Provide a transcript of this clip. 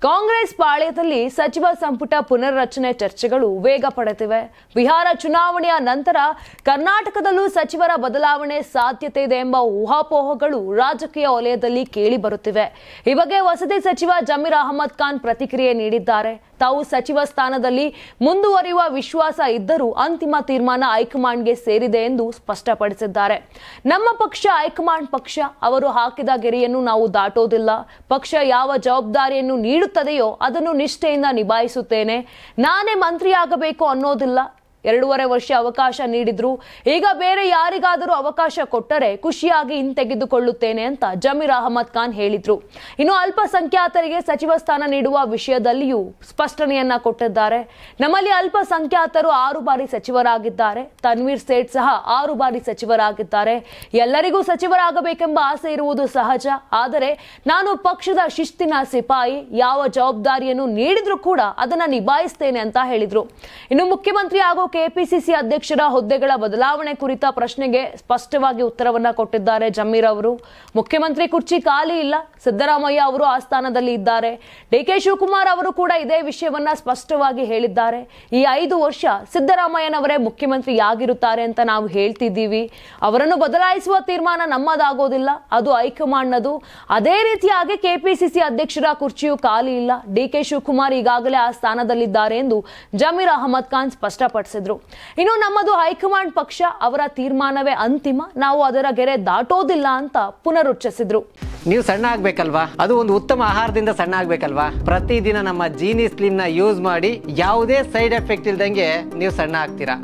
ಕಾಂಗ್ರೆಸ್ ಪಾಳ್ಯದಲ್ಲಿ ಸಚಿವ ಸಂಪುಟ ಪುನರ್ರಚನೆ ಚರ್ಚೆಗಳು ವೇಗ ಪಡೆದಿವೆ. ಬಿಹಾರ ಚುನಾವಣೆಯ ನಂತರ ಕರ್ನಾಟಕದಲ್ಲೂ ಸಚಿವರ ಬದಲಾವಣೆ ಸಾಧ್ಯತೆ ಇದೆ ಎಂಬ ಊಹಾಪೋಹಗಳು ರಾಜಕೀಯ ವಲಯದಲ್ಲಿ ಕೇಳಿ ಬರುತ್ತಿವೆ. ಈ ಬಗ್ಗೆ ವಸತಿ ಸಚಿವ ಜಮೀರ್ ಅಹಮದ್ ಖಾನ್ ಪ್ರತಿಕ್ರಿಯೆ ನೀಡಿದ್ದಾರೆ. ತಾವು ಸಚಿವ ಸ್ಥಾನದಲ್ಲಿ ಮುಂದುವರಿಯುವ ವಿಶ್ವಾಸ ಇದ್ದರೂ ಅಂತಿಮ ತೀರ್ಮಾನ ಹೈಕಮಾಂಡ್ಗೆ ಸೇರಿದೆ ಎಂದು ಸ್ಪಷ್ಟಪಡಿಸಿದ್ದಾರೆ. ನಮ್ಮ ಪಕ್ಷ ಹೈಕಮಾಂಡ್ ಪಕ್ಷ, ಅವರು ಹಾಕಿದ ಗೆರೆಯನ್ನು ನಾವು ದಾಟೋದಿಲ್ಲ. ಪಕ್ಷ ಯಾವ ಜವಾಬ್ದಾರಿಯನ್ನು ನೀಡುತ್ತದೆಯೋ ಅದನ್ನು ನಿಷ್ಠೆಯಿಂದ ನಿಭಾಯಿಸುತ್ತೇನೆ. ನಾನೇ ಮಂತ್ರಿಯಾಗಬೇಕು ಅನ್ನೋದಿಲ್ಲ. 2.5 ವರ್ಷ ಅವಕಾಶ ನೀಡಿದ್ರು, ಈಗ ಬೇರೆ ಯಾರಿಗಾದರೂ ಅವಕಾಶ ಕೊಟ್ಟರೆ ಖುಷಿಯಾಗಿ ಹಿಂತೆಗೆದುಕೊಳ್ಳುತ್ತೇನೆ ಅಂತ ಜಮೀರ್ ಅಹಮದ್ ಖಾನ್ ಹೇಳಿದ್ರು. ಇನ್ನು ಅಲ್ಪಸಂಖ್ಯಾತರಿಗೆ ಸಚಿವ ಸ್ಥಾನ ನೀಡುವ ವಿಷಯದಲ್ಲಿಯೂ ಸ್ಪಷ್ಟನೆಯನ್ನ ಕೊಟ್ಟಿದ್ದಾರೆ. ನಮ್ಮಲ್ಲಿ ಅಲ್ಪಸಂಖ್ಯಾತರು 6 ಬಾರಿ ಸಚಿವರಾಗಿದ್ದಾರೆ. ತನ್ವೀರ್ ಸೇಠ್ ಸಹ 6 ಬಾರಿ ಸಚಿವರಾಗಿದ್ದಾರೆ. ಎಲ್ಲರಿಗೂ ಸಚಿವರಾಗಬೇಕೆಂಬ ಆಸೆ ಇರುವುದು ಸಹಜ. ಆದರೆ ನಾನು ಪಕ್ಷದ ಶಿಸ್ತಿನ ಸಿಪಾಯಿ, ಯಾವ ಜವಾಬ್ದಾರಿಯನ್ನು ನೀಡಿದ್ರೂ ಕೂಡ ಅದನ್ನ ನಿಭಾಯಿಸ್ತೇನೆ ಅಂತ ಹೇಳಿದ್ರು. ಇನ್ನು ಮುಖ್ಯಮಂತ್ರಿ ಹಾಗೂ ಕೆಪಿಸಿಸಿ ಅಧ್ಯಕ್ಷರ ಹುದ್ದೆಗಳ ಬದಲಾವಣೆ ಕುರಿತ ಪ್ರಶ್ನೆಗೆ ಸ್ಪಷ್ಟವಾಗಿ ಉತ್ತರವನ್ನ ಕೊಟ್ಟಿದ್ದಾರೆ ಜಮೀರ್ ಅವರು. ಮುಖ್ಯಮಂತ್ರಿ ಕುರ್ಚಿ ಖಾಲಿ ಇಲ್ಲ, ಸಿದ್ದರಾಮಯ್ಯ ಅವರು ಆ ಸ್ಥಾನದಲ್ಲಿ ಇದ್ದಾರೆ. ಡಿಕೆ ಶಿವಕುಮಾರ್ ಅವರು ಕೂಡ ಇದೇ ವಿಷಯವನ್ನ ಸ್ಪಷ್ಟವಾಗಿ ಹೇಳಿದ್ದಾರೆ. ಈ 5 ವರ್ಷ ಸಿದ್ದರಾಮಯ್ಯನವರೇ ಮುಖ್ಯಮಂತ್ರಿ ಆಗಿರುತ್ತಾರೆ ಅಂತ ನಾವು ಹೇಳ್ತಿದ್ದೀವಿ. ಅವರನ್ನು ಬದಲಾಯಿಸುವ ತೀರ್ಮಾನ ನಮ್ಮದಾಗೋದಿಲ್ಲ, ಅದು ಹೈಕಮಾಂಡ್ನದು. ಅದೇ ರೀತಿಯಾಗಿ ಕೆಪಿಸಿಸಿ ಅಧ್ಯಕ್ಷರ ಕುರ್ಚಿಯೂ ಖಾಲಿ ಇಲ್ಲ. ಡಿಕೆ ಶಿವಕುಮಾರ್ ಈಗಾಗಲೇ ಆ ಸ್ಥಾನದಲ್ಲಿದ್ದಾರೆ ಎಂದು ಜಮೀರ್ ಅಹಮದ್ ಖಾನ್ ಸ್ಪಷ್ಟಪಡಿಸಿದರು. ಇನ್ನು ನಮ್ಮದು ಹೈಕಮಾಂಡ್ ಪಕ್ಷ, ಅವರ ತೀರ್ಮಾನವೇ ಅಂತಿಮ, ನಾವು ಅದರ ಗೆರೆ ದಾಟೋದಿಲ್ಲ ಅಂತ ಪುನರುಚ್ಚರಿಸಿದ್ರು. ನೀವು ಸಣ್ಣ ಆಗ್ಬೇಕಲ್ವಾ, ಅದು ಒಂದು ಉತ್ತಮ ಆಹಾರದಿಂದ ಸಣ್ಣ ಆಗ್ಬೇಕಲ್ವಾ. ಪ್ರತಿದಿನ ನಮ್ಮ ಜೀನಿ ಸ್ಲಿಮ್ ನ ಯೂಸ್ ಮಾಡಿ ಯಾವುದೇ ಸೈಡ್ ಎಫೆಕ್ಟ್ ಇಲ್ದಂಗೆ ನೀವು ಸಣ್ಣ ಆಗ್ತೀರಾ.